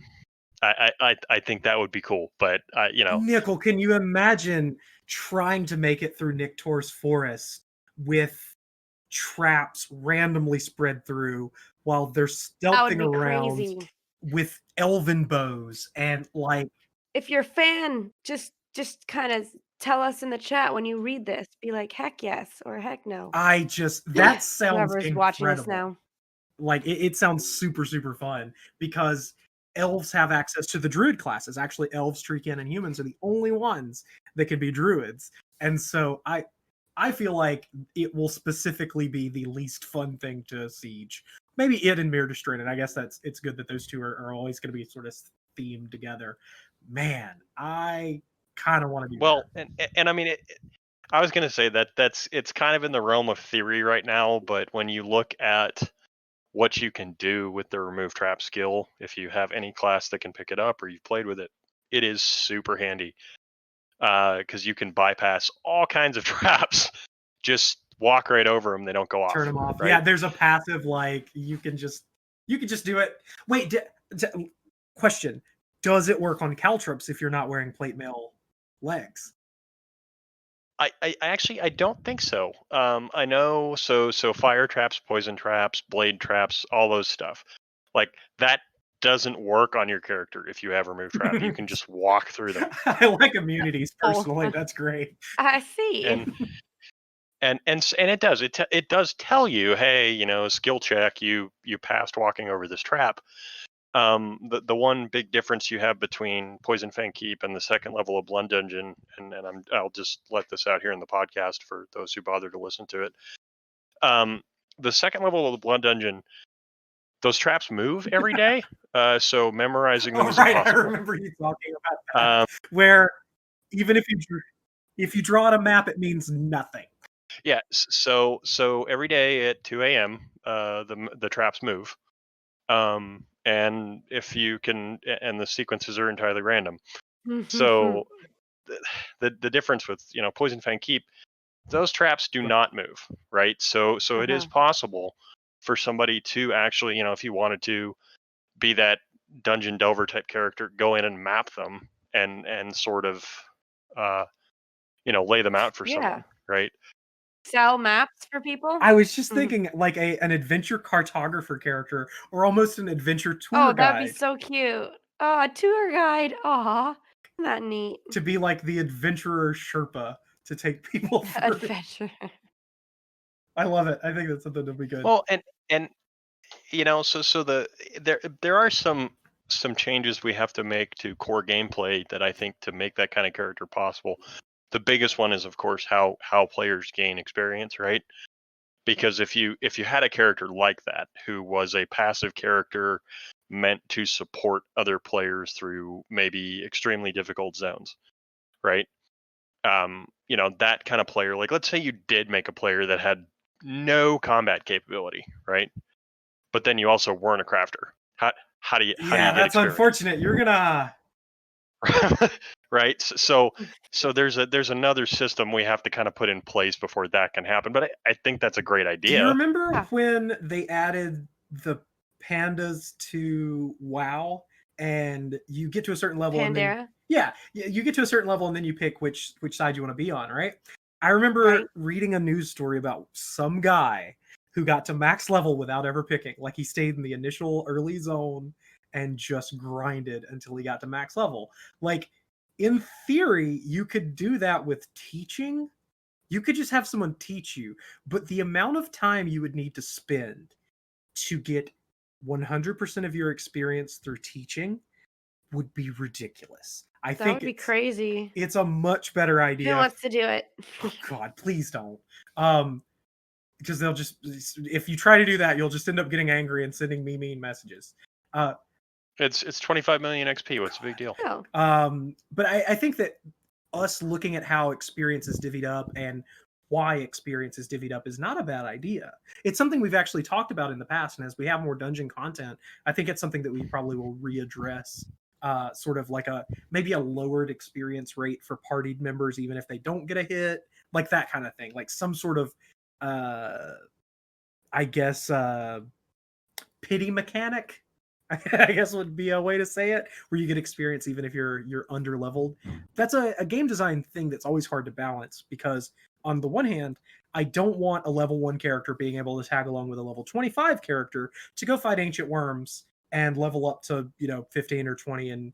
I think that would be cool, but Nickel, can you imagine trying to make it through Nique Taure's forest with traps randomly spread through while they're That would stealthing be around crazy. with elven bows and like If you're a fan, just kind of tell us in the chat when you read this. Be like, "Heck yes" or "Heck no." that sounds Whoever's watching this incredible. now. Like it sounds super super fun because elves have access to the druid classes. Actually, elves, treekin, and humans are the only ones that can be druids. And so I feel like it will specifically be the least fun thing to siege. Maybe it and Mirror Restrained. I guess it's good that those two are always going to be sort of themed together. Man, I kind of want to do well, that. and I mean, I was going to say it's kind of in the realm of theory right now, but when you look at what you can do with the remove trap skill, if you have any class that can pick it up or you've played with it, it is super handy because you can bypass all kinds of traps. Just walk right over them; they don't go off. Turn them off. Right? Yeah, there's a passive like you can just do it. Wait, question: does it work on caltrops if you're not wearing plate mail legs? I actually I don't think so. I know so fire traps, poison traps, blade traps, all those stuff. Like that doesn't work on your character if you have remove trap. You can just walk through them. I like immunities Oh. personally. That's great. I see. And it does it does tell you, hey, skill check, you passed walking over this trap. The one big difference you have between Poison Fang Keep and the second level of Blood Dungeon, and I'll just let this out here in the podcast for those who bother to listen to it. The second level of the Blood Dungeon, those traps move every day, so memorizing them Oh, is right. I impossible. remember you talking about that. Where even if you draw on a map, it means nothing. Yeah, so every day at 2 a.m., the traps move. And if you can, and the sequences are entirely random. So the difference with Poison Fang Keep, those traps do Right. not move, right? So it is Uh-huh. possible for somebody to actually, if you wanted to be that dungeon delver type character, go in and map them and sort of lay them out for Yeah. someone, right? Sell maps for people? I was just Mhm. thinking like an adventure cartographer character or almost an adventure tour Oh, that'd be guide so cute. Oh, a tour guide. Aw. Isn't that neat? to be like the adventurer Sherpa to take people through. Adventure. I love it. I think that's something that'll be good. Well, and so there are some changes we have to make to core gameplay that I think to make that kind of character possible. The biggest one is, of course, how players gain experience, right? Because if you had a character like that who was a passive character meant to support other players through maybe extremely difficult zones, right? That kind of player, like let's say you did make a player that had no combat capability, right? But then you also weren't a crafter. How do you get that's experience? unfortunate. You're gonna right. So there's another system we have to kind of put in place before that can happen. But I think that's a great idea. Do you remember Yeah. when they added the pandas to WoW and you get to a certain level and then Pandera? you get to a certain level and then you pick which side you want to be on, right? I remember Right. reading a news story about some guy who got to max level without ever picking. Like he stayed in the initial early zone and just grinded until he got to max level. Like in theory, you could do that with teaching. You could just have someone teach you, but the amount of time you would need to spend to get 100% of your experience through teaching would be ridiculous. I That think would be crazy. it's a much better Who idea. wants to do it? Oh God, please don't. Because they'll just, if you try to do that, you'll just end up getting angry and sending me mean messages. It's 25 million XP. What's the big deal? Oh, But I think that us looking at how experience is divvied up and why experience is divvied up is not a bad idea. It's something we've actually talked about in the past, and as we have more dungeon content, I think it's something that we probably will readdress. Sort of like maybe a lowered experience rate for partied members, even if they don't get a hit, like that kind of thing. Like some sort of, I guess, pity mechanic. I guess would be a way to say it, where you get experience even if you're under leveled. That's a game design thing that's always hard to balance because on the one hand, I don't want a level 1 character being able to tag along with a level 25 character to go fight ancient worms and level up to 15 or 20 and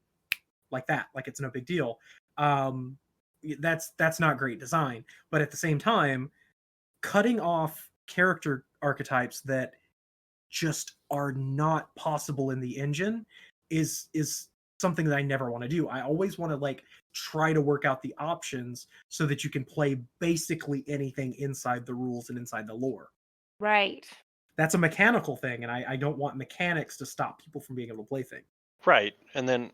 like that, like it's no big deal. That's not great design, but at the same time, cutting off character archetypes that just are not possible in the engine is something that I never want to do. I always want to like try to work out the options so that you can play basically anything inside the rules and inside the lore. right. That's a mechanical thing, and I don't want mechanics to stop people from being able to play things. Right. And then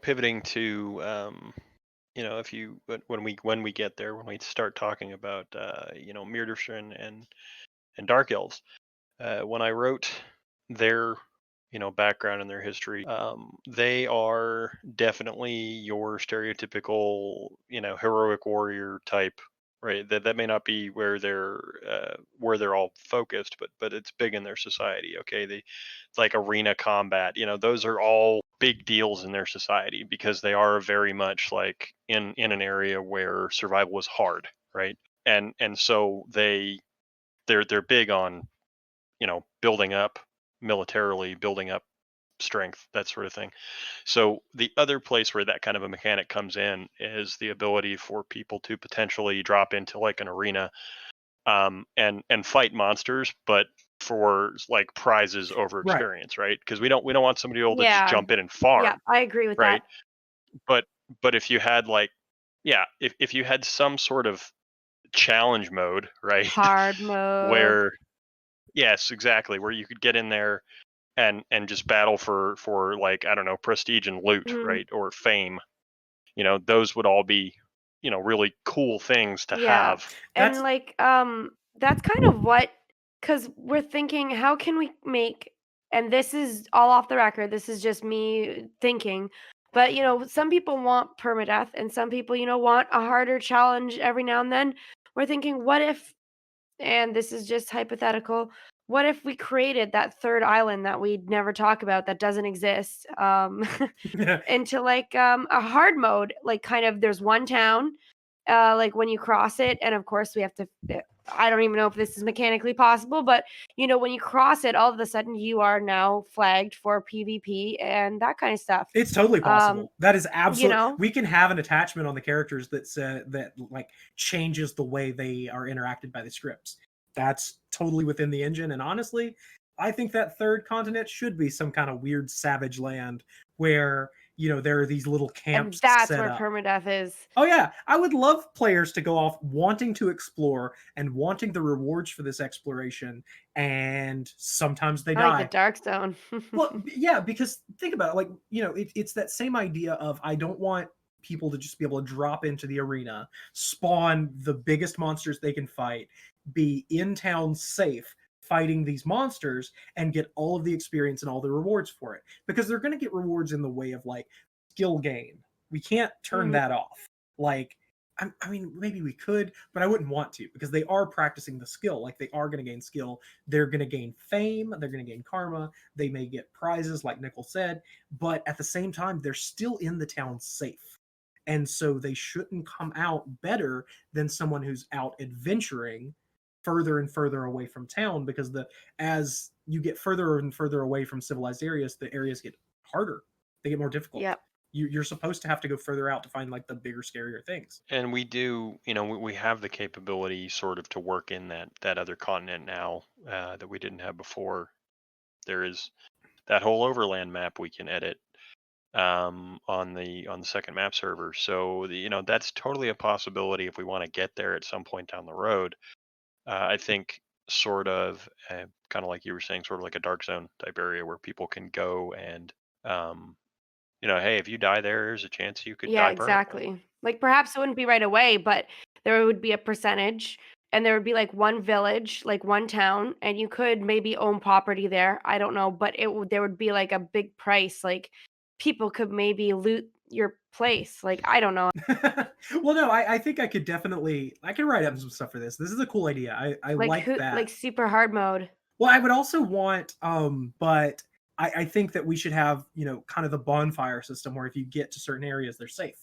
pivoting to if you when we get there, when we start talking about Mirderstrin and Dark Elves, when I wrote their background and their history, they are definitely your stereotypical heroic warrior type, right? That may not be where they're all focused, but it's big in their society. Okay, it's like arena combat, those are all big deals in their society because they are very much like in an area where survival is hard, right? And so they're big on, building up militarily, building up strength, that sort of thing. So the other place where that kind of a mechanic comes in is the ability for people to potentially drop into like an arena, and fight monsters, but for like prizes over Right. experience, right? Because we don't want somebody able to just Yeah. jump in and Yeah, farm, I agree with right? that. But if you had like, yeah, if you had some sort of challenge mode, right, Hard mode. where, yes, exactly, where you could get in there and just battle for like, I don't know, prestige and loot, Mhm. right, or fame. Those would all be, really cool things to Yeah. have. And That's like that's kind of what, cuz we're thinking how can we make, and this is all off the record. This is just me thinking. But some people want permadeath and some people, want a harder challenge every now and then. We're thinking what if, and this is just hypothetical, what if we created that third island that we'd never talk about that doesn't exist, into like a hard mode, like kind of there's one town, like when you cross it, and of course we have to, I don't even know if this is mechanically possible, but when you cross it, all of a sudden you are now flagged for PvP and that kind of stuff. it's totally um possible. That is you absolute. know We can have an attachment on the characters that like changes the way they are interacted by the scripts. That's totally within the engine. And honestly, I think that third continent should be some kind of weird savage land where there are these little and camps that's set where up. permadeath is. Oh yeah, I would love players to go off wanting to explore and wanting the rewards for this exploration, and sometimes they I like the die. dark zone. Well, yeah, because think about it, like it's that same idea of I don't want people to just be able to drop into the arena, spawn the biggest monsters they can fight, be in town safe fighting these monsters, and get all of the experience and all the rewards for it. Because they're going to get rewards in the way of like skill gain. We can't turn Mhm. that off. Like I mean, maybe we could, but I wouldn't want to because they are practicing the skill. Like they are going to gain skill. They're going to gain fame. They're going to gain karma. They may get prizes, like Nickel said, but at the same time, they're still in the town safe. And so they shouldn't come out better than someone who's out adventuring further and further away from town because as you get further and further away from civilized areas, the areas get harder. They get more difficult. Yep. You're supposed to have to go further out to find like the bigger, scarier things. And we do, we have the capability sort of to work in that other continent now, that we didn't have before. There is that whole overland map we can edit, on the second map server. So that's totally a possibility if we want to get there at some point down the road. I think sort of, kind of like you were saying, sort of like a dark zone type area where people can go and, um, hey, if you die there's a chance you could Yeah, die permanently. exactly. Like, perhaps it wouldn't be right away, but there would be a percentage, and there would be, like, one village, like, one town, and you could maybe own property there, I don't know, but there would be, like, a big price, like, people could maybe loot your place, like, I don't know. Well, no, I think I can write up some stuff for this. This is a cool idea. I Like, like who that. like, super hard mode. Well, I would also want, but I think that we should have, kind of the bonfire system where if you get to certain areas, they're safe.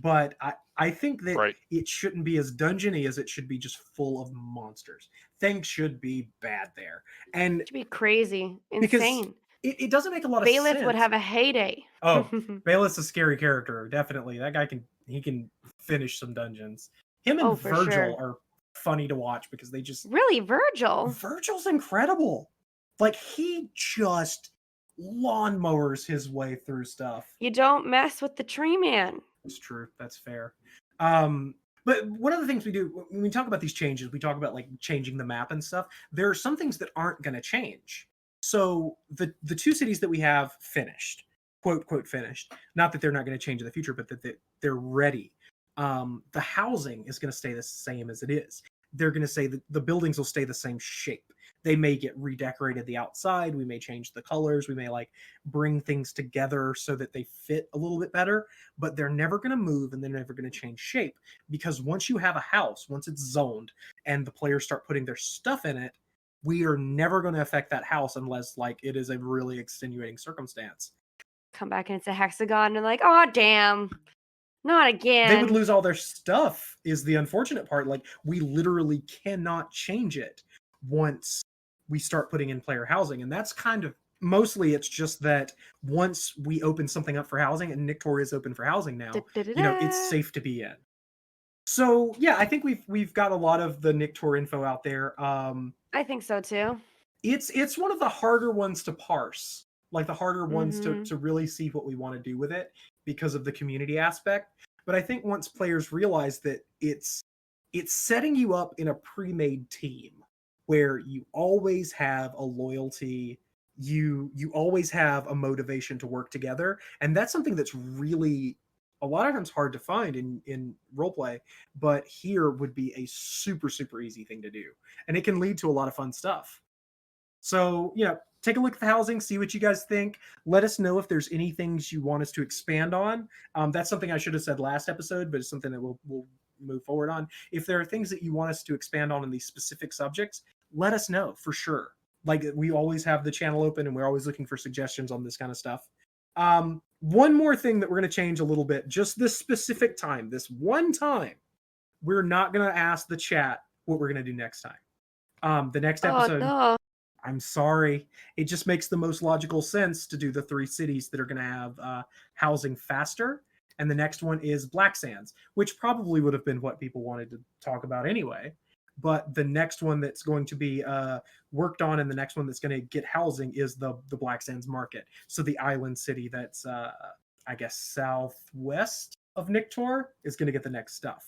But I think that Right. it shouldn't be as dungeony as it should be just full of monsters. Things should be bad there. And It'd be crazy, because insane. it doesn't make a lot of Bailiff would sense. have a heyday. Oh, Bayless is a scary character, definitely. That guy can finish some dungeons. Him and Oh, for Virgil sure. are funny to watch because they just Really, Virgil? Virgil's incredible. Like he just lawnmowers his way through stuff. You don't mess with the tree man. That's true. That's fair. But one of the things we do when we talk about these changes, we talk about like changing the map and stuff. There are some things that aren't going to change. So the two cities that we have finished, quote finished. Not that they're not going to change in the future, but that they're ready. The housing is going to stay the same as it is. They're going to say that the buildings will stay the same shape. They may get redecorated the outside. We may change the colors. We may like bring things together so that they fit a little bit better, but they're never going to move and they're never going to change shape because once you have a house, once it's zoned and the players start putting their stuff in it, we are never going to affect that house unless like it is a really extenuating circumstance. Come back and it's a hexagon and like, oh damn. Not They again. would lose all their stuff is the unfortunate part. Like, we literally cannot change it once we start putting in player housing. And that's kind of mostly it's just that once we open something up for housing, and Nique Taure is open for housing now, it's safe to be in. So yeah, I think we've got a lot of the Nique Taure info out there. I think so too. It's one of the harder ones to parse, like the harder ones Mhm. to really see what we want to do with it because of the community aspect. But I think once players realize that it's setting you up in a pre-made team where you always have a loyalty, you always have a motivation to work together, and that's something that's really a lot of times hard to find in roleplay, but here would be a super easy thing to do, and it can lead to a lot of fun stuff. So, take a look at the housing, see what you guys think. Let us know if there's any things you want us to expand on. That's something I should have said last episode, but it's something that we'll move forward on. If there are things that you want us to expand on in these specific subjects, let us know for sure. Like, we always have the channel open and we're always looking for suggestions on this kind of stuff. One more thing that we're going to change a little bit, just this specific time, this one time, we're not going to ask the chat what we're going to do next time. The next episode, no. I'm sorry. It just makes the most logical sense to do the 3 cities that are going to have housing faster. And the next one is Black Sands, which probably would have been what people wanted to talk about anyway. But the next one that's going to be worked on, and the next one that's going to get housing is the Black Sands Market. So the island city that's, I guess, southwest of Nique Taure is going to get the next stuff.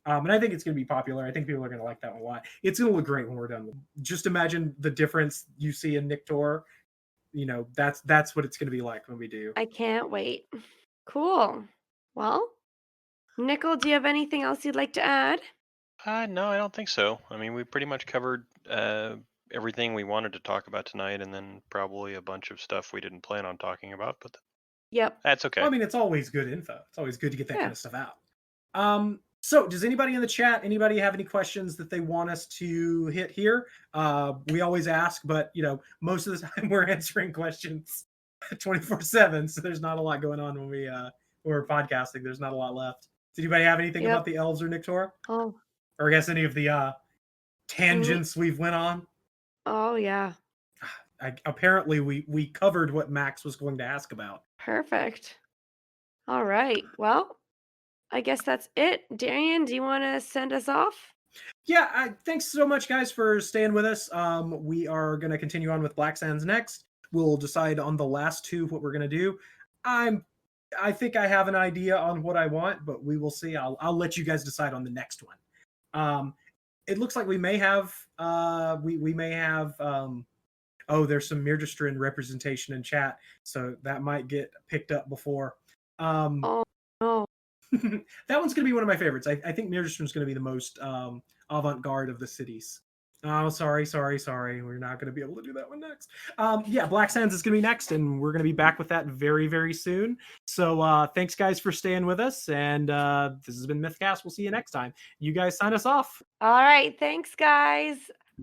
And I think it's going to be popular. I think people are going to like that one a lot. It's going to look great when we're done. Just imagine the difference you see in Nique Taure. That's what it's going to be like when we do. I can't wait. Cool. Well, Nickel, do you have anything else you'd like to add? No, I don't think so. I mean, we pretty much covered everything we wanted to talk about tonight, and then probably a bunch of stuff we didn't plan on talking about, but Yep. that's okay. Well, I mean, it's always good info. It's always good to get that Yeah. kind of stuff out. So does anybody in the chat, anybody have any questions that they want us to hit here? We always ask, but most of the time we're answering questions 24/7. So there's not a lot going on when we're podcasting. There's not a lot left. Does anybody have anything about the elves or Nique Taure? Oh. Or I guess any of the tangents we've went on? Oh yeah. Apparently we covered what Max was going to ask about. Perfect. All right. Well, I guess that's it. Darian, do you want to send us off? Yeah, thanks so much, guys, for staying with us. We are going to continue on with Black Sands next. We'll decide on the last 2 what we're going to do. I think I have an idea on what I want, but we will see. I'll let you guys decide on the next one. It looks like we may have we may have there's some Mirdistrin representation in chat, so that might get picked up before. Oh no. That one's going to be one of my favorites. I think Mirdistrin's going to be the most avant-garde of the cities. Oh, sorry. We're not going to be able to do that one next. Yeah, Black Sands is going to be next, and we're going to be back with that very soon. So thanks, guys, for staying with us, and this has been MythCast. We'll see you next time. You guys sign us off. All right. Thanks, guys.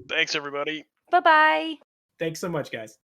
Thanks, everybody. Bye-bye. Thanks so much, guys.